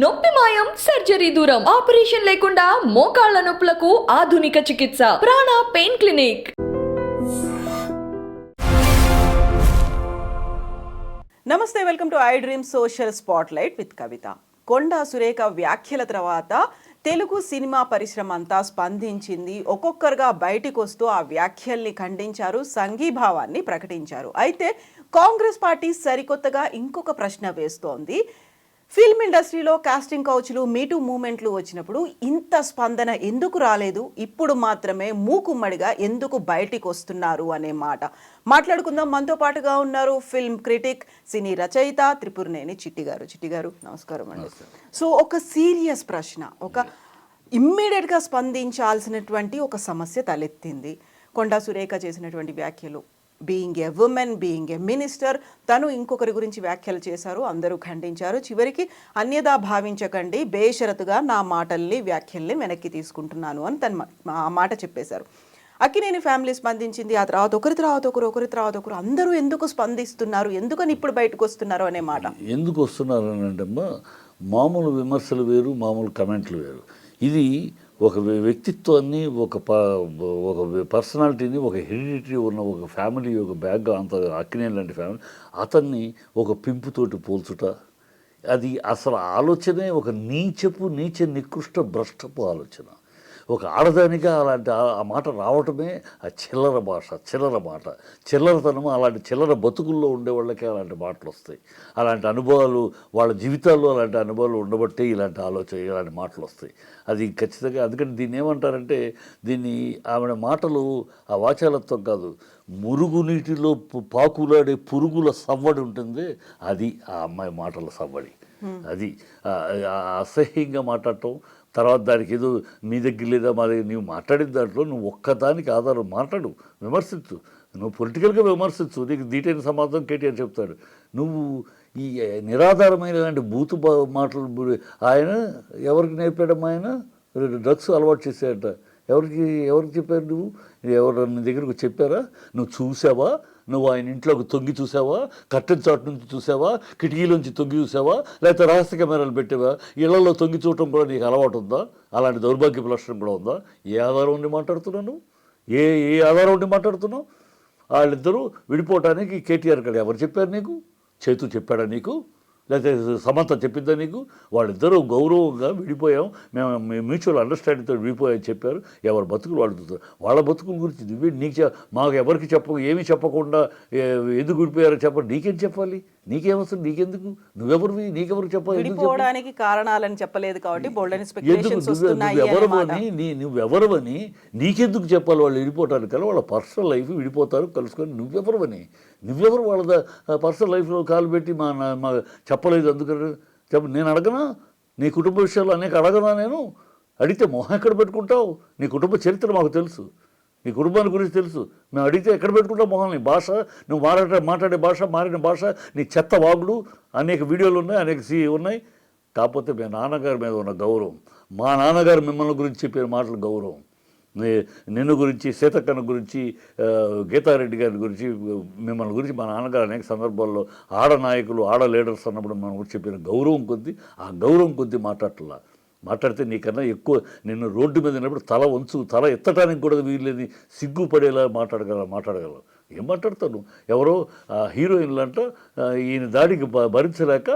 నొప్పి మాయం సర్జరీ దూరం ఆపరేషన్ లేకుండా మోకాళ్ల నొప్పులకు ఆధునిక చికిత్స ప్రాణ పెయిన్ క్లినిక్. నమస్తే, welcome to I dream social spotlight with Kavitha. Konda Surekha వ్యాఖ్యల తర్వాత తెలుగు సినిమా పరిశ్రమ అంతా స్పందించింది. ఒక్కొక్కరుగా బయటికి వస్తూ ఆ వ్యాఖ్యల్ని ఖండించారు, సంఘీభావాన్ని ప్రకటించారు. అయితే కాంగ్రెస్ పార్టీ సరికొత్తగా ఇంకొక ప్రశ్న వేస్తోంది. ఫిల్మ్ ఇండస్ట్రీలో కాస్టింగ్ కౌచ్లు, మీటూ మూమెంట్లు వచ్చినప్పుడు ఇంత స్పందన ఎందుకు రాలేదు, ఇప్పుడు మాత్రమే మూకుమ్మడిగా ఎందుకు బయటికి వస్తున్నారు అనే మాట మాట్లాడుకుందాం. మనతో పాటుగా ఉన్నారు ఫిల్మ్ క్రిటిక్, సినీ రచయిత త్రిపురనేని చిట్టి గారు. చిట్టి గారు నమస్కారం అండి. సో ఒక సీరియస్ ప్రశ్న, ఒక ఇమ్మీడియట్గా స్పందించాల్సినటువంటి ఒక సమస్య తలెత్తింది. కొండా సురేఖ చేసినటువంటి వ్యాఖ్యలు, being a women, being a minister, తను ఇంకొకరి గురించి వ్యాఖ్యలు చేశారు, అందరూ ఖండించారు. చివరికి అన్యదా భావించకండి, బేషరతుగా నా మాటల్ని వ్యాఖ్యల్ని వెనక్కి తీసుకుంటున్నాను అని తను ఆ మాట చెప్పేశారు. అక్కినేని ఫ్యామిలీ స్పందించింది, ఆ తర్వాత ఒకరి తర్వాత ఒకరు అందరూ ఎందుకు స్పందిస్తున్నారు, ఎందుకని ఇప్పుడు బయటకు వస్తున్నారు అనే మాట. ఎందుకు వస్తున్నారు అని అంటే మామూలు విమర్శలు వేరు, మామూలు కమెంట్లు వేరు. ఇది ఒక వ్యక్తిత్వాన్ని, ఒక పర్సనాలిటీని, ఒక హెరిడిటరీ ఉన్న ఒక ఫ్యామిలీ, ఒక బ్యాగ్, అంత అక్కినేని లాంటి ఫ్యామిలీ, అతన్ని ఒక పింపుతోటి పోల్చుట, అది అసలు ఆలోచనే ఒక నీచ నికృష్ట భ్రష్టపు ఆలోచన. ఒక ఆడదానిగా అలాంటి ఆ మాట రావటమే ఆ చిల్లర భాష, చిల్లరతనం. అలాంటి చిల్లర బతుకుల్లో ఉండే వాళ్ళకే అలాంటి మాటలు వస్తాయి. అలాంటి అనుభవాలు, వాళ్ళ జీవితాల్లో అలాంటి అనుభవాలు ఉండబట్టే ఇలాంటి మాటలు వస్తాయి. అది ఖచ్చితంగా. అందుకని దీన్ని ఏమంటారంటే, దీన్ని ఆమె మాటలు ఆ వాచాలత్వం కాదు, మురుగునీటిలో పాకులాడే పురుగుల సవ్వడి ఉంటుంది, అది ఆ అమ్మాయి మాటల సవ్వడి. అది అసహ్యంగా మాట్లాడటం. తర్వాత దానికి ఏదో మీ దగ్గర లేదా మా దగ్గర, నీవు మాట్లాడిన దాంట్లో నువ్వు ఒక్కదానికి ఆధారం మాట్లాడు, విమర్శించు, నువ్వు పొలిటికల్గా విమర్శించు, నీకు దీటైన సమాధానం కేటీఆర్ చెప్తాడు. నువ్వు ఈ నిరాధారమైన ఇలాంటి బూతు మాటలు ఆయన ఎవరికి నేర్పాడమ్మా? ఆయన డ్రగ్స్ అలవాటు చేశాడట. ఎవరికి చెప్పారు? నువ్వు ఎవరు నీ దగ్గరకు చెప్పారా? నువ్వు చూసావా? నువ్వు ఆయన ఇంట్లోకి తొంగి చూసావా? కట్టెన్ చాటు నుంచి చూసావా? కిటికీలోంచి తొంగి చూసావా? లేకపోతే రహస్య కెమెరాలు పెట్టావా? ఇళ్లలో తొంగి చూడటం కూడా నీకు అలవాటు ఉందా? అలాంటి దౌర్భాగ్యపు లక్షణం కూడా ఉందా? ఏ ఆధారం ఉండి మాట్లాడుతున్నాను? ఏ ఆధారం ఉండి మాట్లాడుతున్నావు? వాళ్ళిద్దరూ విడిపోవటానికి కేటీఆర్ గారు ఎవరు చెప్పారు నీకు? చేతు చెప్పాడా నీకు? లేకపోతే సమంత చెప్పిందా నీకు? వాళ్ళిద్దరూ గౌరవంగా విడిపోయాం, మేము మ్యూచువల్ అండర్స్టాండింగ్తో విడిపోయామని చెప్పారు. ఎవరి బతుకులు వాళ్ళు, వాళ్ళ బతుకుల గురించి నువ్వే నీకు మాకు ఎవరికి ఏమీ చెప్పకుండా ఎందుకు విడిపోయారో చెప్పండి. నీకేం చెప్పాలి? నీకేమవసరం? నీకెందుకు? నువ్వెవరివి? నీకెవరు చెప్పాలి? విడిపోవడానికి కారణాలని చెప్పలేదు కాబట్టి నువ్వెవరవని నీకెందుకు చెప్పాలి? వాళ్ళు విడిపోవటానికి కల వాళ్ళ పర్సనల్ లైఫ్, విడిపోతారు, కలుసుకొని నువ్వెవరవని? నువ్వెవరు వాళ్ళ పర్సనల్ లైఫ్లో కాలు పెట్టి మా చెప్పలేదు అందుకని నేను అడగనా? నీ కుటుంబ విషయాలు అనేక అడగనా? నేను అడిగితే మొహం ఎక్కడ పెట్టుకుంటావు? నీ కుటుంబ చరిత్ర మాకు తెలుసు, నీ కుటుంబాన్ని గురించి తెలుసు. మేము అడిగితే ఎక్కడ పెట్టుకుంటావు మొహం? నీ భాష, నువ్వు మాట్లాడే భాష, మారిన భాష, నీ చెత్త వాగుడు, అనేక వీడియోలు ఉన్నాయి, అనేక ఉన్నాయి. కాకపోతే మీ నాన్నగారి మీద ఉన్న గౌరవం, మా నాన్నగారు మిమ్మల్ని గురించి చెప్పిన మాటలు గౌరవం, నిన్ను గురించి, సీతక్కన్న గురించి, గీతారెడ్డి గారి గురించి, మిమ్మల్ని గురించి మా నాన్నగారు అనేక సందర్భాల్లో ఆడ నాయకులు, ఆడ లీడర్స్ అన్నప్పుడు మన గురించి చెప్పిన గౌరవం కొద్దీ, ఆ గౌరవం కొద్దీ మాట్లాడితే నీకన్నా ఎక్కువ నిన్ను రోడ్డు మీద ఉన్నప్పుడు తల ఎత్తడానికి కూడా వీల్లేని సిగ్గుపడేలా మాట్లాడగలవు. ఏం మాట్లాడతాను? ఎవరో హీరోయిన్లంట ఈయన దాడికి భరించలేక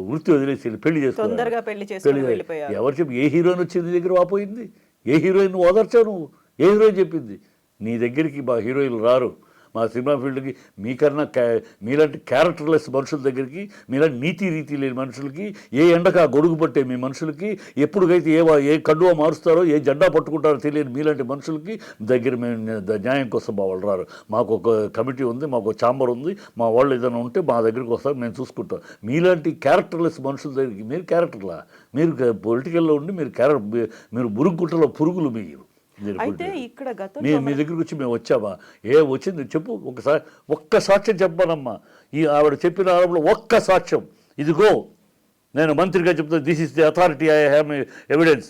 వృత్తి వదిలేసి పెళ్లి చేసుకున్నారు. ఎవరు చెప్పి? ఏ హీరోయిన్ వచ్చింది దగ్గర వాపోయింది? ఏ హీరోయిన్ ఓదార్చావు నువ్వు? ఏ హీరోయిన్ చెప్పింది? నీ దగ్గరికి మా హీరోయిన్లు రారు. మా సినిమా ఫీల్డ్కి మీకన్నా మీలాంటి క్యారెక్టర్లెస్ మనుషుల దగ్గరికి, మీలాంటి నీతి రీతి లేని మనుషులకి, ఏ ఎండక గొడుగు పట్టే మీ మనుషులకి, ఎప్పుడుకైతే ఏ కండువా మారుస్తారో, ఏ జెండా పట్టుకుంటారో తెలియని మీలాంటి మనుషులకి దగ్గర మేము న్యాయం కోసం మా వాళ్ళు రారు. మాకు ఒక కమిటీ ఉంది, మాకు ఒక ఛాంబర్ ఉంది, మా వాళ్ళు ఏదైనా ఉంటే మా దగ్గరికి వస్తారు, మేము చూసుకుంటాం. మీలాంటి క్యారెక్టర్లెస్ మనుషుల దగ్గరికి, మీరు క్యారెక్టర్లా, మీరు పొలిటికల్లో ఉండి మీరు బురుగుంటలో పురుగులు. అయితే ఇక్కడ మీ దగ్గరికి వచ్చి మేము వచ్చామా? వచ్చింది చెప్పు, ఒక్క సాక్ష్యం చెప్పానమ్మా. ఆవిడ చెప్పిన ఆరోపణలో ఒక్క సాక్ష్యం, ఇదిగో నేను మంత్రిగా చెప్తాను, this is the authority, I have evidence,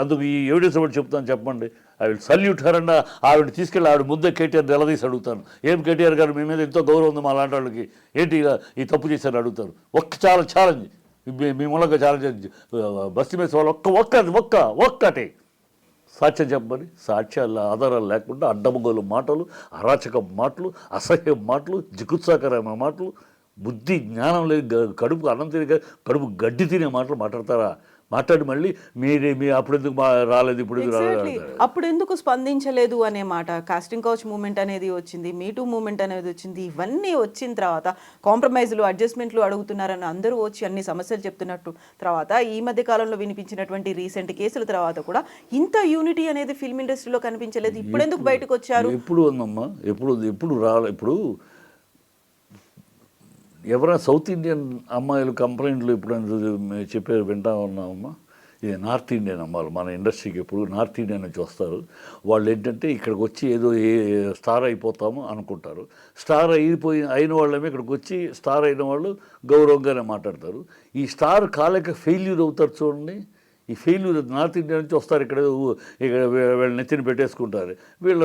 అందుకు ఈ ఎవిడెన్స్ ఒకటి చెప్తాను చెప్పండి. ఐ విల్ సల్యూట్ హర్ అన్న. ఆవిడ తీసుకెళ్ళి ఆవిడ ముందే కేటీఆర్ నిలదీసి అడుగుతాను, ఏం కేటీఆర్ గారు మీ మీద ఎంతో గౌరవం ఉంది మా లాంటి వాళ్ళకి, ఏంటి ఈ తప్పు చేశారని అడుగుతారు. ఛాలెంజ్ మీ మూలంగా ఛాలెంజ్ బస్తీ మీద వాళ్ళు ఒక్కటే సాక్ష్యం చెప్పమని. సాక్ష్యాలు ఆధారాలు లేకుండా అడ్డమగోలు మాటలు, అరాచక మాటలు, అసహ్య మాటలు, జిగుత్సాకరమైన మాటలు, బుద్ధి జ్ఞానం లేదు, కడుపు అన్నం తిరిగి కడుపు గడ్డి తినే మాటలు మాట్లాడతారా? మాట్లాడి మళ్ళీ మీ అప్పుడు ఎందుకు రాలేదు, ఇప్పుడు అప్పుడు ఎందుకు స్పందించలేదు అనే మాట. కాస్టింగ్ కౌచ్ మూమెంట్ అనేది వచ్చింది, మీటూ మూమెంట్ అనేది వచ్చింది. ఇవన్నీ వచ్చిన తర్వాత కాంప్రమైజ్లు, అడ్జస్ట్మెంట్లు అడుగుతున్నారని అందరూ వచ్చి అన్ని సమస్యలు చెప్తున్నట్టు తర్వాత ఈ మధ్య కాలంలో వినిపించినటువంటి రీసెంట్ కేసుల తర్వాత కూడా ఇంత యూనిటీ అనేది ఫిల్మ్ ఇండస్ట్రీలో కనిపించలేదు. ఇప్పుడు ఎందుకు బయటకు వచ్చారు? ఎప్పుడు ఉందమ్మా, ఎప్పుడు రాలే. ఇప్పుడు ఎవరైనా సౌత్ ఇండియన్ అమ్మాయిలు కంప్లైంట్లు ఇప్పుడు చెప్పారు వింటా ఉన్నామమ్మా. ఇది నార్త్ ఇండియన్ అమ్మాయిలు మన ఇండస్ట్రీకి ఎప్పుడు నార్త్ ఇండియన్ నుంచి వస్తారు. వాళ్ళు ఏంటంటే ఇక్కడికి వచ్చి ఏదో స్టార్ అయిపోతాము అనుకుంటారు. స్టార్ అయిన వాళ్ళమే ఇక్కడికి వచ్చి స్టార్ అయిన వాళ్ళు గౌరవంగానే మాట్లాడతారు. ఈ స్టార్ కాలేక ఫెయిల్యూర్ అవుతారు చూడండి. ఈ ఫెయిల్యూర్ నార్త్ ఇండియా నుంచి వస్తారు, ఇక్కడ వీళ్ళ నెత్తిని పెట్టేసుకుంటారు. వీళ్ళ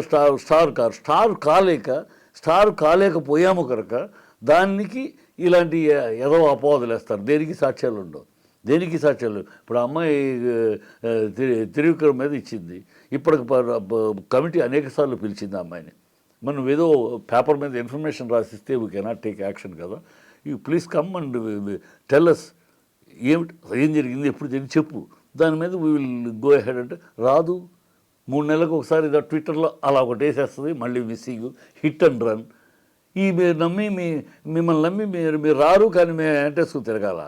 స్టార్ కాలేకపోయాము కనుక దానికి ఇలాంటి ఏదో అపవాదులు వేస్తారు. దేనికి సాక్ష్యాలు ఉండవు, దేనికి సాక్ష్యాలు. ఇప్పుడు అమ్మాయి త్రివిక్రమ్ మీద ఇచ్చింది, ఇప్పటికి కమిటీ అనేక సార్లు పిలిచింది అమ్మాయిని. మనం ఏదో పేపర్ మీద ఇన్ఫర్మేషన్ రాసిస్తే వీ కెనాట్ టేక్ యాక్షన్ కదా. You please come and tell us ఏం జరిగింది, ఎప్పుడు జరిగింది చెప్పు, దాని మీద వీ విల్ గో అహెడ్ అంటే రాదు. 3 నెలలకు ఒకసారి ఏదో ట్విట్టర్లో అలా ఒకటి వేసేస్తుంది, మళ్ళీ మిస్సింగ్, హిట్ అండ్ రన్. మీరు మిమ్మల్ని నమ్మి మీరు రారు, కానీ మేము వెంటేసుకుని తిరగాల.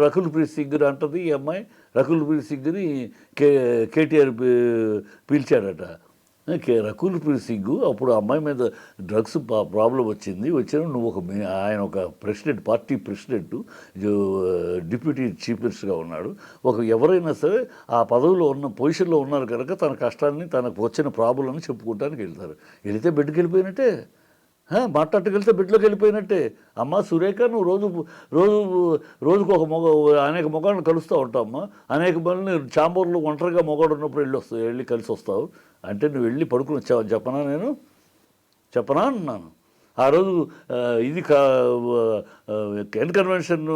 రకుల్ ప్రీత్ సింగ్ అంటది ఈ అమ్మాయి. రకుల్ ప్రీత్ సింగ్ని కేటీఆర్ పిలిచాడట. రకుల్ ప్రీత్ సింగ్ అప్పుడు అమ్మాయి మీద డ్రగ్స్ ప్రాబ్లం వచ్చిన నువ్వు ఆయన ఒక president, party president, deputy chief మినిస్టర్గా ఉన్నాడు. ఎవరైనా సరే ఆ పదవిలో ఉన్న పొజిషన్లో ఉన్నారు కనుక తన కష్టాన్ని, తనకు వచ్చిన ప్రాబ్లమ్ని చెప్పుకోవడానికి వెళ్తారు. వెళితే బెడ్కి వెళ్ళిపోయినట్టే, మాట్లాడగలిగితే బిడ్డలోకి వెళ్ళిపోయినట్టే. అమ్మ సురేఖ, నువ్వు రోజుకు అనేక మొగాళ్ళని కలుస్తూ ఉంటావమ్మా. అనేక మందిని ఛాంబర్లో ఒంటరిగా మొగాడు ఉన్నప్పుడు వెళ్ళి కలిసి వస్తావు. అంటే నువ్వు వెళ్ళి పడుకుని వచ్చావని చెప్పనా అన్నాను. ఆ రోజు ఇది కన్వెన్షన్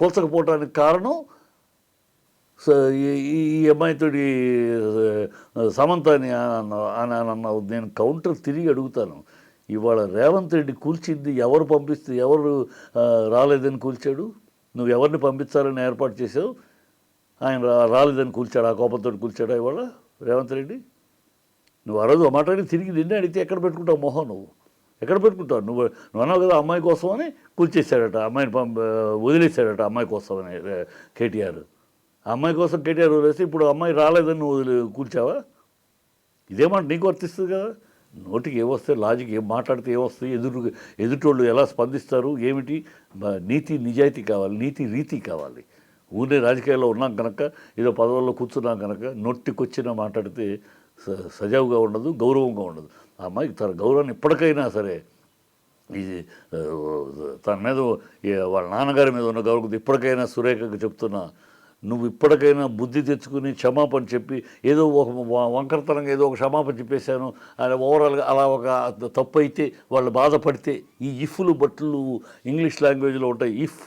కూల్చకపోవటానికి కారణం ఈ అమ్మాయితోటి సమంత అని అన్నావు. నేను కౌంటర్ తిరిగి అడుగుతాను, ఇవాళ రేవంత్ రెడ్డి కూల్చింది ఎవరు పంపిస్తే, ఎవరు రాలేదని కూల్చాడు? నువ్వు ఎవరిని పంపించాలని ఏర్పాటు చేసావు? ఆయన రాలేదని కూల్చాడు, ఆ కోపంతో కూల్చాడా ఇవాళ రేవంత్ రెడ్డి? నువ్వు ఆ రోజు మాట్లాడి తిరిగి నిన్నే అడిగితే ఎక్కడ పెట్టుకుంటావు మొహం? నువ్వు ఎక్కడ పెట్టుకుంటావు? నువ్వు అన్నావు కదా అమ్మాయి కోసం అని కూల్చేశాడట, అమ్మాయిని వదిలేశాడట అమ్మాయి కోసం అని కేటీఆర్. అమ్మాయి కోసం కేటీఆర్ వదిలేస్తే ఇప్పుడు అమ్మాయి రాలేదని నువ్వు కూర్చావా? ఇదేమంటే నీకు వర్తిస్తుంది కదా. నోటికి ఏమొస్తాయి, లాజిక్ ఏం మాట్లాడితే ఏమొస్తాయి, ఎదుటోళ్ళు ఎలా స్పందిస్తారు, ఏమిటి, నీతి నిజాయితీ కావాలి, నీతి రీతి కావాలి. ఊరినే రాజకీయాల్లో ఉన్నాం కనుక, ఏదో పదవుల్లో కూర్చున్నాం కనుక నోటికొచ్చిన మాట్లాడితే సజావుగా ఉండదు, గౌరవంగా ఉండదు. ఆ అమ్మాయికి తన గౌరవాన్ని ఇప్పటికైనా సరే, ఇది తన మీద వాళ్ళ నాన్నగారి మీద ఉన్న గౌరవం ఇప్పటికైనా సురేఖకు చెప్తున్నా, నువ్వు ఇప్పటికైనా బుద్ధి తెచ్చుకుని క్షమాపణ చెప్పి, ఏదో ఒక వంకరతనంగా ఏదో ఒక క్షమాపణ చెప్పేశాను అని ఓవరాల్గా అలా ఒక తప్పు అయితే వాళ్ళు బాధపడితే, ఈ ఇఫ్లు బట్టులు ఇంగ్లీష్ లాంగ్వేజ్లో ఉంటాయి, ఇఫ్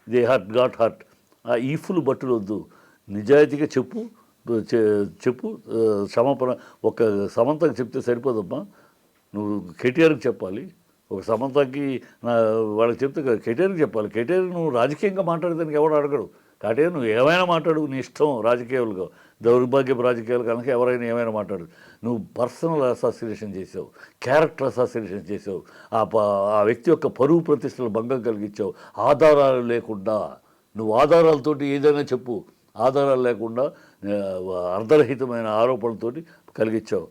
దే గాట్ హర్ట్, ఆ ఇఫ్లు బట్టులు వద్దు. నిజాయితీగా చెప్పు క్షమాపణ. ఒక సమంతకి చెప్తే సరిపోదమ్మా, నువ్వు కేటీఆర్కి చెప్పాలి. ఒక సమంతకి వాళ్ళకి చెప్తే కేటీఆర్కి చెప్పాలి. కేటీఆర్ నువ్వు రాజకీయంగా మాట్లాడేదానికి ఎవరు అడగడు. కాబట్టి నువ్వు ఏమైనా మాట్లాడు, నీ ఇష్టం. రాజకీయాలుగా దౌర్భాగ్యపు రాజకీయాలు కనుక ఎవరైనా ఏమైనా మాట్లాడు. నువ్వు పర్సనల్ అసాసినేషన్ చేసావు, క్యారెక్టర్ అసాసినేషన్ చేసావు, ఆ వ్యక్తి యొక్క పరువు ప్రతిష్టలు భంగం కలిగించావు. ఆధారాలు లేకుండా, నువ్వు ఆధారాలతోటి ఏదైనా చెప్పు, ఆధారాలు లేకుండా అర్ధరహితమైన ఆరోపణలతోటి కలిగించావు.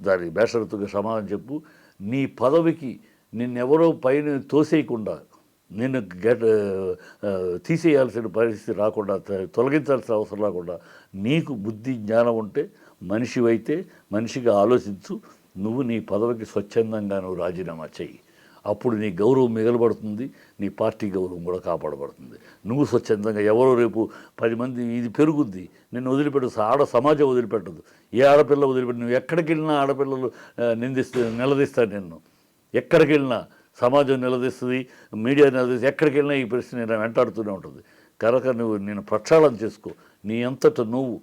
దానికి బేషరతుగా సమాధానం చెప్పు. నీ పదవికి నిన్నెవరో పైన తోసేయకుండా, నిన్ను తీసేయాల్సిన పరిస్థితి రాకుండా, తొలగించాల్సిన అవసరం రాకుండా, నీకు బుద్ధి జ్ఞానం ఉంటే, మనిషివైతే మనిషిగా ఆలోచించు. నువ్వు నీ పదవికి స్వచ్ఛందంగా నువ్వు రాజీనామా చెయ్యి. అప్పుడు నీ గౌరవం మిగలబడుతుంది, నీ పార్టీ గౌరవం కూడా కాపాడబడుతుంది. నువ్వు స్వచ్ఛందంగా ఎవరో రేపు 10 మంది ఇది పెరుగుద్ది, నిన్ను వదిలిపెట్టు, సమాజం వదిలిపెట్టదు. ఏ ఆడపిల్ల వదిలిపెట్టు, నువ్వు ఎక్కడికి వెళ్ళినా ఆడపిల్లలు నిలదీస్తారు నిన్ను. ఎక్కడికి వెళ్ళినా సమాజం నిలదీస్తుంది, మీడియా నిలదీస్తుంది, ఎక్కడికి వెళ్ళినా ఈ ప్రశ్న నేను వెంటాడుతూనే ఉంటుంది. కనుక నేను ప్రక్షాళన చేసుకో, నీ అంతట నువ్వు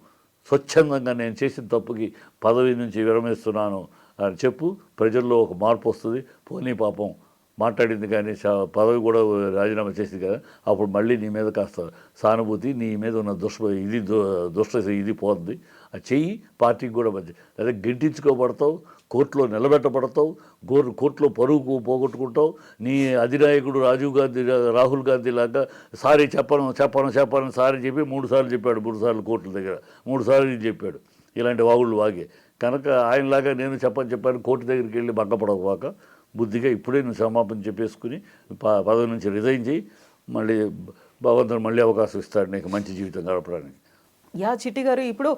స్వచ్ఛందంగా నేను చేసిన తప్పుకి పదవి నుంచి విరమిస్తున్నాను అని చెప్పు. ప్రజల్లో ఒక మార్పు వస్తుంది. పోనీ పాపం మాట్లాడింది కానీ పదవి కూడా రాజీనామా చేసింది కదా, అప్పుడు మళ్ళీ నీ మీద కాస్త సానుభూతి, నీ మీద ఉన్న దుష్ట ఇది పోతుంది. అది చెయ్యి, పార్టీకి కూడా మంచి. అదే గెంటించుకోబడతావు, కోర్టులో నిలబెట్టబడతావు, కోర్టులో పరువు పోగొట్టుకుంటావు. నీ అధినాయకుడు రాహుల్ గాంధీ లాగా సారీ చెప్పను సారీ చెప్పి 3 సార్లు చెప్పాడు, 3 సార్లు కోర్టుల దగ్గర 3 సార్లు చెప్పాడు. ఇలాంటి వాగుళ్ళు వాగే. కనుక ఆయనలాగా నేను చెప్పాను కోర్టు దగ్గరికి వెళ్ళి భంగపడకపోక బుద్ధిగా ఇప్పుడే నువ్వు క్షమాపణ చెప్పేసుకుని పదవి నుంచి రిజైన్ చేయి. మళ్ళీ భగవంతుడు మళ్ళీ అవకాశం ఇస్తాడు నీకు మంచి జీవితం గడపడానికి. యా చిట్టి గారు, ఇప్పుడు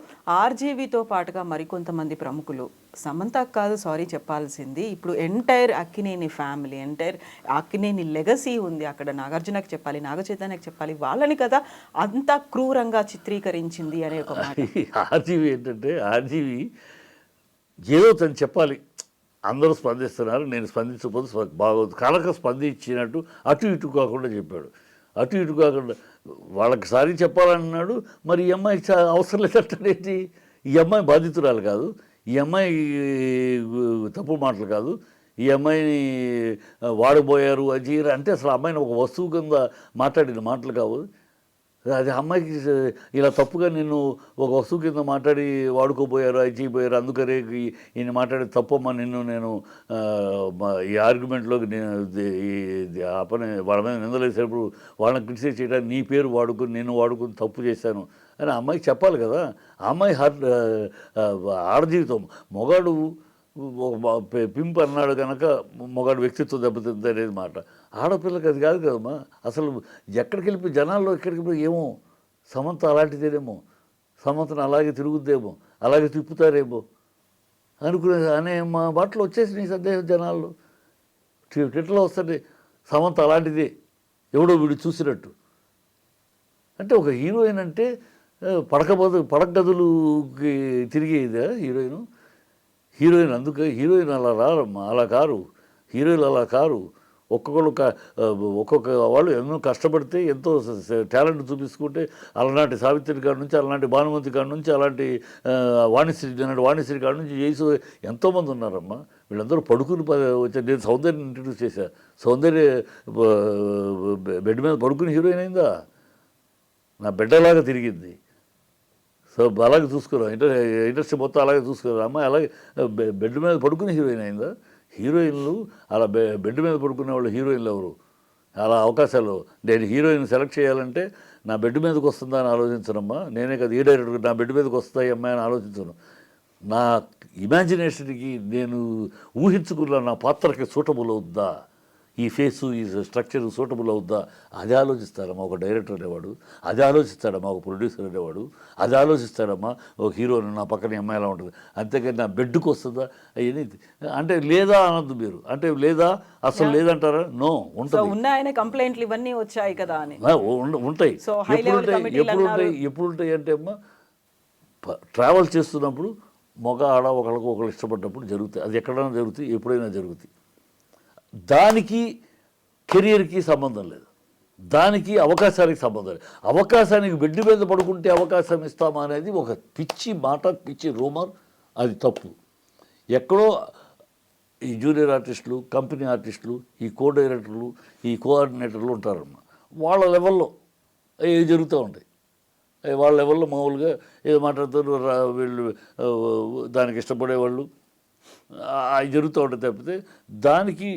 ఆర్జీవీతో పాటుగా మరికొంతమంది ప్రముఖులు సమంతకు కాదు సారీ చెప్పాల్సింది, ఇప్పుడు entire Akkineni family, entire Akkineni legacy ఉంది అక్కడ. నాగార్జునకి చెప్పాలి, నాగచైతన్యకి చెప్పాలి, వాళ్ళని కదా అంత క్రూరంగా చిత్రీకరించింది అనే ఒక మాట. ఆర్జీవీ ఏంటంటే, ఆర్జీవీ ఏదో తను చెప్పాలి, అందరూ స్పందిస్తున్నారు, నేను స్పందించకపోతే బాగోదు కనుక స్పందించినట్టు అటు ఇటు కాకుండా చెప్పాడు. అటు ఇటు కాకుండా వాళ్ళకి సారీ చెప్పాలన్నాడు. మరి ఈ అమ్మాయి అవసరం లేదంటే ఈ అమ్మాయి బాధితురాలు కాదు, ఈ అమ్మాయి తప్పు మాటలు కాదు, ఈ అమ్మాయిని వాడబోయారు అది అంటే అసలు అమ్మాయిని ఒక వస్తువు కింద మాట్లాడిన మాటలు కావు. అది అమ్మాయికి ఇలా తప్పుగా నిన్ను ఒక వస్తువు కింద మాట్లాడి వాడుకోపోయారు, అది చేయబోయారు, అందుకనే ఈయన మాట్లాడి తప్పమ్మా, నేను ఈ ఆర్గ్యుమెంట్లోకి వాళ్ళ మీద నిందలేసేటప్పుడు వాళ్ళని క్రిటిసైజ్ చేయడానికి నీ పేరు వాడుకుని నేను వాడుకుని తప్పు చేశాను అని అమ్మాయికి చెప్పాలి కదా. ఆ అమ్మాయి ఆడజీవితం. మొగాడు పింప్ అన్నాడు కనుక మొగాడు వ్యక్తిత్వం దెబ్బతింది అనేది మాట. ఆడపిల్లకి అది కాదు కదమ్మా. అసలు ఎక్కడికి వెళ్ళిపోయి జనాల్లో ఎక్కడికి పోయి ఏమో సమంత అలాంటిదేమో, సమంతను అలాగే తిరుగుద్దేమో, అలాగే తిప్పుతారేమో అనే మా బాటలో వచ్చేసి నీ సందేహం జనాల్లో ట్విట్టర్లో వస్తుంది. సమంత అలాంటిదే, ఎవడో వీడు చూసినట్టు. అంటే ఒక హీరోయిన్ అంటే పడక గదులుకి తిరిగేదా హీరోయిన్ అందుకే హీరోయిన్ అలా రారమ్మా, అలా కారు హీరోయిన్లు, అలా కారు. ఒక్కొక్క వాళ్ళు ఎన్నో కష్టపడితే ఎంతో టాలెంట్ చూపించుకుంటే అలనాటి సావిత్రి కాడి నుంచి, అలాంటి భానుమతి కాడి నుంచి, అలాంటి వాణిశ్రీ కాడి నుంచి చేసి ఎంతోమంది ఉన్నారమ్మా. వీళ్ళందరూ పడుకుని వచ్చారు. నేను సౌందర్యం ఇంట్రడ్యూస్ చేశాను. సౌందర్య బెడ్ మీద పడుకుని హీరోయిన్ అయిందా? నా బిడ్డలాగా తిరిగింది. సో అలాగే చూసుకున్నాం, ఇండస్ట్రీ మొత్తం అలాగే చూసుకున్నారు. అమ్మాయి అలాగే బెడ్ మీద పడుకుని హీరోయిన్ అయిందా? హీరోయిన్లు అలా బెడ్ మీద పడుకునే వాళ్ళు హీరోయిన్లు ఎవరు? అలా అవకాశాలు. నేను హీరోయిన్ సెలెక్ట్ చేయాలంటే నా బెడ్ మీదకి వస్తుందా అని ఆలోచించనమ్మా. నేనే కదా ఈ డైరెక్టర్ నా బెడ్ మీదకి వస్తాయి అమ్మాయి అని ఆలోచించను. నా ఇమాజినేషన్కి నేను ఊహించుకున్న నా పాత్రకి సూటబుల్ అవుద్దా, ఈ ఫేసు ఈ స్ట్రక్చర్ సూటబుల్ అవుద్దా, అది ఆలోచిస్తాడమ్మా ఒక డైరెక్టర్ అనేవాడు, అది ఆలోచిస్తాడమ్మా ఒక ప్రొడ్యూసర్ అనేవాడు, అది ఆలోచిస్తాడమ్మా ఒక హీరోని నా పక్కన అమ్మాయి ఎలా ఉంటుంది. అంతేకాని నా బెడ్కి వస్తుందా అవన్నీ అంటే లేదా అనద్దు మీరు. అంటే లేదా అసలు లేదంటారా? నో, ఉంటుంది. ఉన్నాయనే కంప్లైంట్లు ఇవన్నీ వచ్చాయి కదా అని ఉంటాయి. ఎప్పుడు ఉంటాయి అంటే అమ్మా ట్రావెల్ చేస్తున్నప్పుడు మగ ఆడ ఒకళ్ళు ఇష్టపడ్డప్పుడు జరుగుతాయి. అది ఎక్కడైనా జరుగుతాయి, ఎప్పుడైనా జరుగుతాయి. దానికి కెరియర్కి సంబంధం లేదు, దానికి అవకాశానికి సంబంధం లేదు. అవకాశానికి బెడ్ మీద పడుకుంటే అవకాశం ఇస్తామా అనేది ఒక పిచ్చి మాట, పిచ్చి రూమర్. అది తప్పు. ఎక్కడో ఈ జూనియర్ ఆర్టిస్టులు, కంపెనీ ఆర్టిస్టులు, ఈ కో డైరెక్టర్లు, ఈ కోఆర్డినేటర్లు ఉంటారమ్మా. వాళ్ళ లెవెల్లో ఏవి జరుగుతూ ఉంటాయి. వాళ్ళ లెవెల్లో మామూలుగా ఏదో మాట్లాడుతారు, వీళ్ళు దానికి ఇష్టపడేవాళ్ళు అవి జరుగుతూ ఉంటాయి. తప్పితే దానికి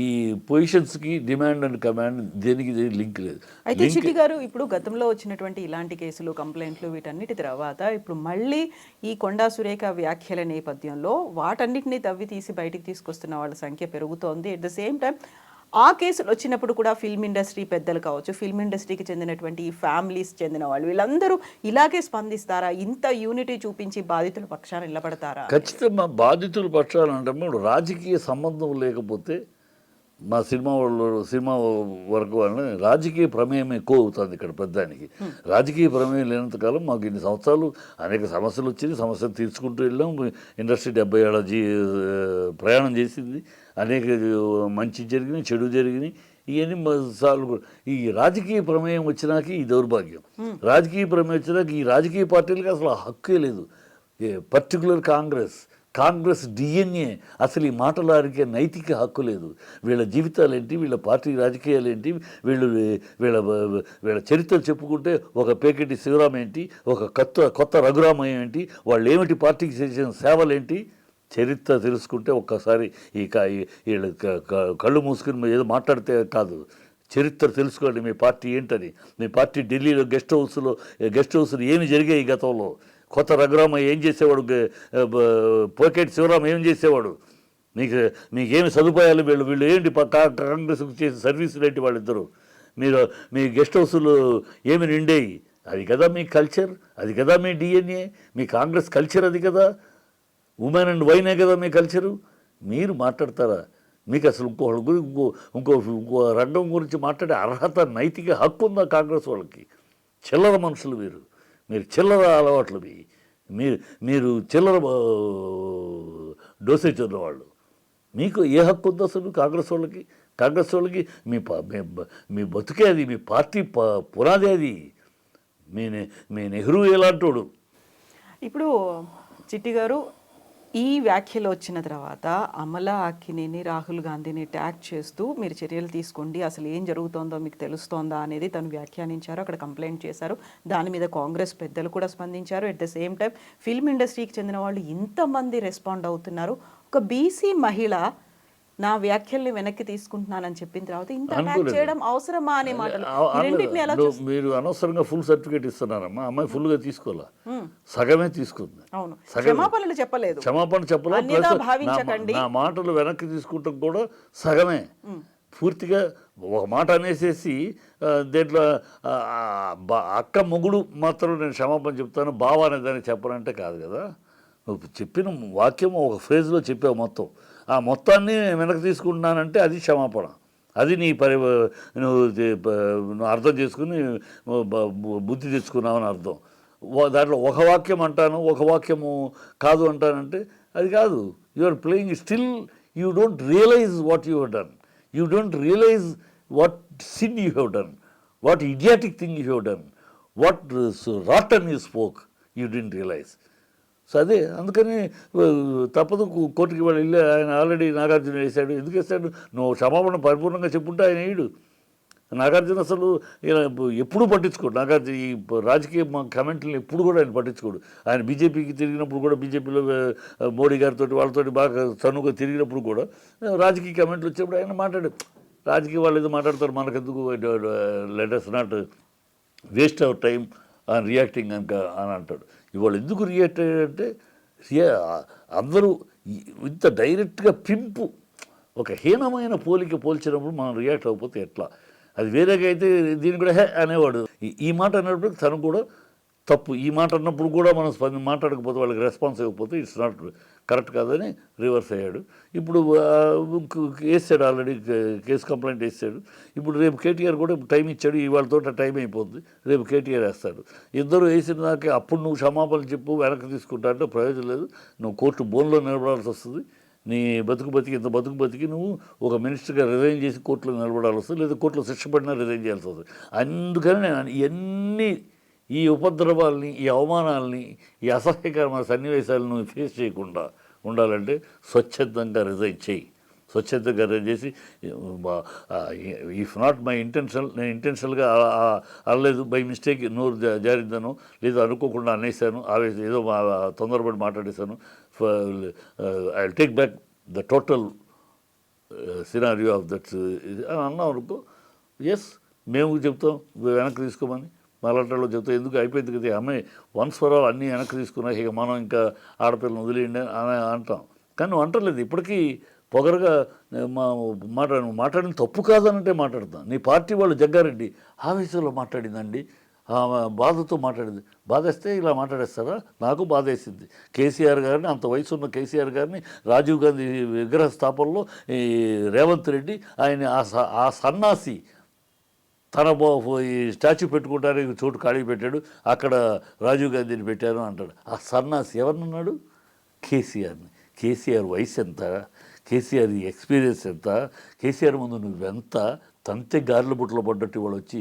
ఈ పొజిషన్స్కి డిమాండ్ అండ్ కమాండ్ దేనికి లింక్ లేదు. అయితే చిట్టి గారు, ఇప్పుడు గతంలో వచ్చినటువంటి ఇలాంటి కేసులు, కంప్లైంట్లు, వీటన్నిటి తర్వాత ఇప్పుడు మళ్ళీ ఈ కొండా సురేఖ వ్యాఖ్యల నేపథ్యంలో వాటన్నిటిని తవ్వి తీసి బయటికి తీసుకొస్తున్న వాళ్ళ సంఖ్య పెరుగుతోంది. ఎట్ ద సేమ్ టైం ఆ కేసులు వచ్చినప్పుడు కూడా ఫిల్మ్ ఇండస్ట్రీ పెద్దలు కావచ్చు, ఫిల్మ్ ఇండస్ట్రీకి చెందినటువంటి ఫ్యామిలీస్ చెందిన వాళ్ళు, వీళ్ళందరూ ఇలాగే స్పందిస్తారా? ఇంత యూనిటీ చూపించి బాధితుల పక్షాన నిలబడతారా? ఖచ్చితంగా బాధితుల పక్షాన అంటే రాజకీయ సంబంధం లేకపోతే మా సినిమా వాళ్ళు సినిమా వరకు వాళ్ళని రాజకీయ ప్రమేయం ఎక్కువ అవుతుంది ఇక్కడ పెద్దానికి. రాజకీయ ప్రమేయం లేనంతకాలం మాకు ఇన్ని సంవత్సరాలు అనేక సమస్యలు వచ్చింది, సమస్యలు తీర్చుకుంటూ వెళ్ళాం. ఇండస్ట్రీ 70 ఏళ్ళ ప్రయాణం చేసింది, అనేక మంచి జరిగినాయి, చెడు జరిగినాయి. ఇవన్నీ సార్లు ఈ రాజకీయ ప్రమేయం వచ్చినాక ఈ దౌర్భాగ్యం. రాజకీయ ప్రమేయం వచ్చినాక ఈ రాజకీయ పార్టీలకి అసలు హక్కే లేదు. పర్టికులర్ కాంగ్రెస్ డిఎన్ఏ అసలు ఈ మాటలు అరిగే నైతిక హక్కు లేదు. వీళ్ళ జీవితాలు ఏంటి, వీళ్ళ పార్టీ రాజకీయాలు ఏంటి, వీళ్ళ చరిత్రలు చెప్పుకుంటే ఒక పేకెటి శివరాం ఏంటి, ఒక కొత్త రఘురామయ్య ఏంటి, వాళ్ళు ఏమిటి పార్టీకి చేసిన సేవలేంటి, చరిత్ర తెలుసుకుంటే ఒక్కసారి వీళ్ళ కళ్ళు మూసుకుని ఏదో మాట్లాడితే కాదు, చరిత్ర తెలుసుకోండి మీ పార్టీ ఏంటని. మీ పార్టీ ఢిల్లీలో గెస్ట్ హౌస్లో ఏమి జరిగాయి గతంలో, కొత్త రఘురామయ్య ఏం చేసేవాడు, పోకెట్ శివరాం ఏం చేసేవాడు, మీకేమి సదుపాయాలు, వీళ్ళు ఏంటి కాంగ్రెస్కి చేసే సర్వీసులు ఏంటి వాళ్ళిద్దరు, మీ గెస్ట్ హౌస్లు ఏమి నిండేవి, అది కదా మీ కల్చర్, అది కదా మీ డిఎన్ఏ, మీ కాంగ్రెస్ కల్చర్ అది కదా, ఉమెన్ అండ్ వైనే కదా మీ కల్చరు. మీరు మాట్లాడతారా? మీకు అసలు ఇంకో రంగం గురించి మాట్లాడే అర్హత, నైతిక హక్కు ఉందా కాంగ్రెస్ వాళ్ళకి? చిల్లర మనుషులు మీరు చిల్లర అలవాట్లు, మీరు చిల్లర డోసేజ్ ఉన్నవాళ్ళు. మీకు ఏ హక్కు ఉందో అసలు కాంగ్రెస్ వాళ్ళకి? మీ బతుకే అది, మీ పార్టీ పునాదే అది. మీ నెహ్రూ ఎలాంటోడు. ఇప్పుడు చిట్టి గారు, ఈ వ్యాఖ్యలు వచ్చిన తర్వాత అమలా అక్కినేని, రాహుల్ గాంధీని ట్యాగ్ చేస్తూ మీరు చర్యలు తీసుకోండి, అసలు ఏం జరుగుతోందో మీకు తెలుస్తోందా అనేది తను వ్యాఖ్యానించారు, అక్కడ కంప్లైంట్ చేశారు. దాని మీద కాంగ్రెస్ పెద్దలు కూడా స్పందించారు. At the same time film ఇండస్ట్రీకి చెందిన వాళ్ళు ఇంతమంది రెస్పాండ్ అవుతున్నారు. ఒక బీసీ మహిళ నా వ్యాఖ్యల్ని వెనక్కి తీసుకుంటున్నానని చెప్పిన తర్వాత ఇంత అటాక్ చేయడం అవసరమా అనే మాటలు, మీరు అనవసరంగా ఫుల్ సర్టిఫికేట్ ఇస్తున్నారమ్మా. అమ్మాయి ఫుల్గా తీసుకోవాలా, సగమే తీసుకుంది. అవును, క్షమాపణలు చెప్పలేదు, క్షమాపణ చెప్పలేదు. నా మాటలు వెనక్కి తీసుకుంటాం కూడా సగమే. పూర్తిగా ఒక మాట అనేసేసి దేంట్లో అక్క మొగుడు మాత్రం నేను క్షమాపణ చెప్తాను, బావ అనేదాన్ని చెప్పనంటే కాదు కదా. నువ్వు చెప్పిన వాక్యం ఒక ఫ్రేజ్లో చెప్పావు మొత్తం, ఆ మొత్తాన్ని వెనక్కి తీసుకుంటున్నానంటే అది క్షమాపణ. అది నువ్వు అర్థం చేసుకుని బుద్ధి తెచ్చుకున్నావని అర్థం. దాంట్లో ఒక వాక్యం అంటాను, ఒక వాక్యము కాదు అంటానంటే అది కాదు. You are playing still, you don't realize what you have done, you don't realize what sin you have done, what idiotic thing you have done, what rotten you spoke, you don't realize. So అదే అందుకని తప్పదు, కోర్టుకి వెళ్ళి ఆయన already Nagarjuna వేశాడు. ఎందుకు వేస్తాడు? నువ్వు క్షమాపణ పరిపూర్ణంగా చెప్పుంటే ఆయన వేయడు. నాగార్జున అసలు ఎప్పుడూ పట్టించుకోడు. నాగార్జున ఈ రాజకీయ కమెంట్లను ఎప్పుడు కూడా ఆయన పట్టించుకోడు. ఆయన బీజేపీకి తిరిగినప్పుడు కూడా, బీజేపీలో మోడీ గారితో వాళ్ళతోటి బాగా చనువుగా తిరిగినప్పుడు కూడా రాజకీయ కమెంట్లు వచ్చేప్పుడు ఆయన మాట్లాడు, రాజకీయ వాళ్ళు ఏదో మాట్లాడతారు, మనకెందుకు, let us not waste our time on reacting అని అంటాడు. ఇవాళ ఎందుకు రియాక్ట్ అయ్యాడంటే, అందరూ ఇంత డైరెక్ట్గా పింపు ఒక హీనమైన పోల్చినప్పుడు మనం రియాక్ట్ అవ్వకపోతే ఎట్లా? అది వేరేగా అయితే దీన్ని కూడా హే అనేవాడు. ఈ మాట అన్నప్పుడు తను కూడా తప్పు. ఈ మాట అన్నప్పుడు కూడా మనం మాట్లాడకపోతే, వాళ్ళకి రెస్పాన్స్ ఇవ్వకపోతే ఇట్స్ నాట్ కరెక్ట్ కాదని రివర్స్ అయ్యాడు. ఇప్పుడు వేసాడు, ఆల్రెడీ కేసు కంప్లైంట్ వేసాడు. ఇప్పుడు రేపు కేటీఆర్ కూడా టైం ఇచ్చాడు, ఇవాళతో టైం అయిపోతుంది, రేపు కేటీఆర్ వేస్తాడు. ఇద్దరు వేసిన దాకా అప్పుడు నువ్వు క్షమాపణ చెప్పు, వెనక్కి తీసుకుంటా అంటే ప్రయోజనం లేదు. నువ్వు కోర్టు బోన్లో నిలబడాల్సి వస్తుంది. నీ ఇంత బతుకు బతికి నువ్వు ఒక మినిస్టర్గా రిజైన్ చేసి కోర్టులో నిలబడాల్సి వస్తుంది, లేదా కోర్టులో శిక్ష పడినా రిజైన్ చేయాల్సి వస్తుంది. అందుకని నేను ఇవన్నీ, ఈ ఉపద్రవాల్ని, ఈ అవమానాలని, ఈ అసహ్యకరమైన సన్నివేశాలను ఫేస్ చేయకుండా ఉండాలంటే స్వచ్ఛందంగా రిజైన్ చేయి. స్వచ్ఛందంగా రిజైన్ చేసి, ఇఫ్ నాట్ మై ఇంటెన్షన్, నేను ఇంటెన్షనల్గా అనలేదు, బై మిస్టేక్ నోరు జారిద్దాను, లేదా అనుకోకుండా అనేసాను, ఏదో తొందరపడి మాట్లాడేశాను, I will take back the total scenario of that అని అన్నాం అనుకో, ఎస్ మేము చెప్తాం వెనక్కి తీసుకోమని. మలాటలో చెప్తే ఎందుకు అయిపోయింది కదా అమ్మాయి, వన్స్ ఫర్ ఆల్ అన్నీ వెనక్కి తీసుకున్నా, ఇక మనం ఇంకా ఆడపిల్లని వదిలేయండి అని అంటాం. కానీ నువ్వు అంటలేదు. ఇప్పటికీ పొగరగా మాట్లాడిన తప్పు కాదనంటే మాట్లాడతాం. నీ పార్టీ వాళ్ళు జగ్గారెడ్డి ఆవేశంలో మాట్లాడిందండి, బాధతో మాట్లాడింది. బాధేస్తే ఇలా మాట్లాడేస్తారా? నాకు బాధేసింది. కేసీఆర్ గారిని, అంత వయసు ఉన్న కేసీఆర్ గారిని రాజీవ్ గాంధీ విగ్రహ స్థాపనలో ఈ రేవంత్ రెడ్డి ఆయన ఆ సన్నాసి తన ఈ స్టాచ్యూ పెట్టుకుంటానికి చోటు ఖాళీ పెట్టాడు, అక్కడ రాజీవ్ గాంధీని పెట్టాను అంటాడు. ఆ సన్నాసి ఎవరినన్నాడు? కేసీఆర్ని. కేసీఆర్ వయసు ఎంత, కేసీఆర్ ఎక్స్పీరియన్స్ ఎంత, కేసీఆర్ ముందు నువ్వెంత తంతే గారెల బుట్టలో పడ్డట్టు వాళ్ళు వచ్చి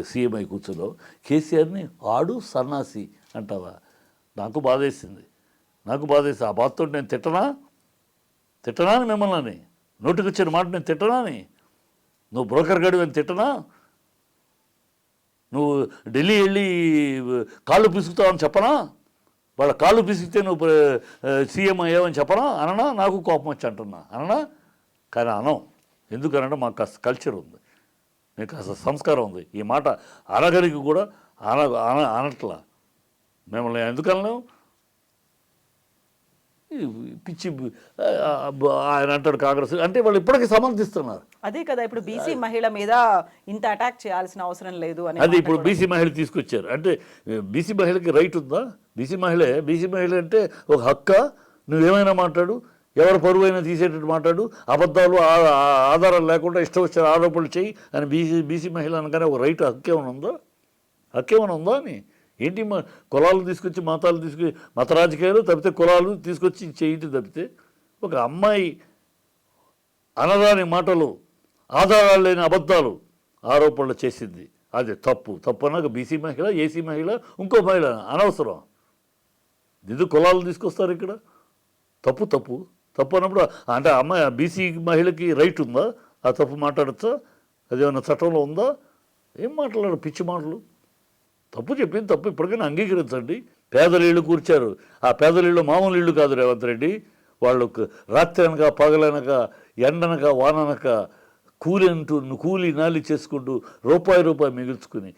సీఎంఐ కూర్చున్నావు. కేసీఆర్ని ఆడు సన్నాసి అంటావా? నాకు బాధేసింది. ఆ బాధతో నేను తిట్టనా అని మిమ్మల్ని నోటికి వచ్చిన మాట నేను తిట్టనా అని? నువ్వు బ్రోకర్ గడివి అని తిట్టనా? నువ్వు ఢిల్లీ వెళ్ళి కాళ్ళు పిసుకుతావని చెప్పనా? వాళ్ళ కాళ్ళు పిసికితే నువ్వు సీఎం అయ్యావని చెప్పనా? అననా? నాకు కోపం వచ్చి అంటున్నా అననా? కానీ అనం. ఎందుకనంటే మాకు కాస్త కల్చర్ ఉంది, మీకు కాస్త సంస్కారం ఉంది. ఈ మాట అనగలిగి కూడా అనట్లా. మిమ్మల్ని ఎందుకన్నాం? పిచ్చి ఆయన అంటాడు కాంగ్రెస్ అంటే వాళ్ళు ఇప్పటికీ సమర్థిస్తున్నారు. అదే కదా ఇప్పుడు బీసీ మహిళ మీద ఇంత అటాక్ చేయాల్సిన అవసరం లేదు అని. అది ఇప్పుడు బీసీ మహిళ తీసుకొచ్చారు అంటే బీసీ మహిళకి రైట్ ఉందా? బీసీ మహిళ అంటే ఒక హక్క. నువ్వేమైనా మాట్లాడు, ఎవరు పరువైనా తీసేటట్టు మాట్లాడు, అబద్ధాలు ఆధారాలు లేకుండా ఇష్టం వచ్చిన ఆరోపణలు చేయి అని బీసీ మహిళ అనగానే ఒక రైట్ హక్కేమైనా ఉందా అని? ఏంటి కులాలు తీసుకొచ్చి మతాలు తీసుకొచ్చి మత రాజకీయాలు తప్పితే కులాలు తీసుకొచ్చి చేయటం తప్పితే ఒక అమ్మాయి అనరాని మాటలు ఆధారాలు లేని అబద్ధాలు ఆరోపణలు చేసింది, అది తప్పు అన్నాక బీసీ మహిళ, ఏసీ మహిళ, ఇంకో మహిళ అనవసరం. ఎందుకు కులాలు తీసుకొస్తారు ఇక్కడ? తప్పు అన్నప్పుడు అంటే అమ్మాయి బీసీ మహిళకి రైట్ ఉందా? ఆ తప్పు మాట్లాడచ్చా? అదేమన్నా చట్టంలో ఉందా? ఏం మాట్లాడారు? పిచ్చి మాటలు. తప్పు చెప్పింది తప్పు, ఇప్పటికైనా అంగీకరించండి. పేదల ఇళ్ళు కూర్చారు, ఆ పేదల ఇళ్ళు మామూలు ఇళ్ళు కాదు రేవంత్ రెడ్డి. వాళ్ళకు రాత్రి అనక పగలనక ఎండనక వాననక కూలి నాలి చేసుకుంటూ రూపాయి మిగుల్చుకుని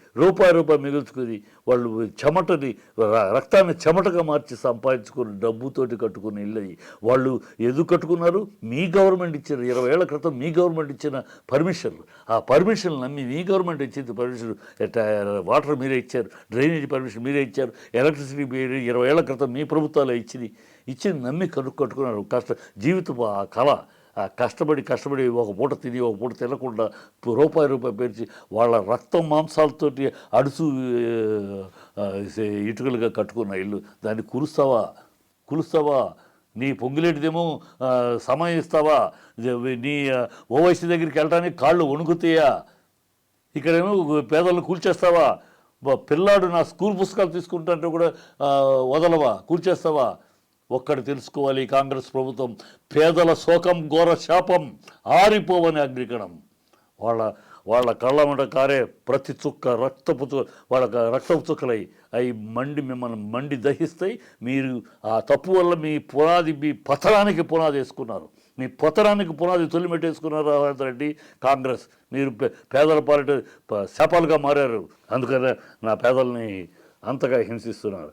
వాళ్ళు చెమటని రక్తాన్ని చెమటగా మార్చి సంపాదించుకుని డబ్బుతోటి కట్టుకుని ఇల్లు. వాళ్ళు ఎందుకు కట్టుకున్నారు? మీ గవర్నమెంట్ ఇచ్చిన 20 ఏళ్ల క్రితం మీ గవర్నమెంట్ ఇచ్చిన పర్మిషన్లు, ఆ పర్మిషన్లు నమ్మి మీ గవర్నమెంట్ ఇచ్చింది పర్మిషన్. వాటర్ మీరే ఇచ్చారు, డ్రైనేజ్ పర్మిషన్ మీరే ఇచ్చారు, ఎలక్ట్రిసిటీ 20 ఏళ్ల క్రితం మీ ప్రభుత్వాలు ఇచ్చింది నమ్మి కట్టుకున్నారు. జీవితం ఆ కళ, కష్టపడి ఒక పూట తిని ఒక పూట తినకుండా రూపాయి పేర్చి వాళ్ళ రక్తం మాంసాలతోటి అడుసు ఇటుకలుగా కట్టుకున్న ఇల్లు. దాన్ని కులుస్తావా? నీ పొంగిలేటిదేమో సమయం ఇస్తావా? నీ ఓవైసీ దగ్గరికి వెళ్ళడానికి కాళ్ళు వణుకుతాయా? ఇక్కడేమో పేదలను కూల్చేస్తావా? పిల్లాడు నా స్కూల్ పుస్తకాలు తీసుకుంటుంటే కూడా వదలవా? కూల్చేస్తావా? ఒక్కటి తెలుసుకోవాలి, కాంగ్రెస్ ప్రభుత్వం పేదల శోకం ఘోర శాపం ఆరిపోవని అగ్నికణం. వాళ్ళ కళ్ళమట కారే ప్రతి చుక్క రక్తపు చుక్కలై అవి మిమ్మల్ని మండి దహిస్తాయి. మీరు ఆ తప్పు వల్ల మీ పతనానికి పునాది వేసుకున్నారు. మీ పతనానికి పునాది తొలిమెట్టేసుకున్నారు రేవంత్ రెడ్డి, కాంగ్రెస్. మీరు పేదల పాలిట శాపాలుగా మారారు. అందుకనే నా పేదల్ని అంతగా హింసిస్తున్నారు.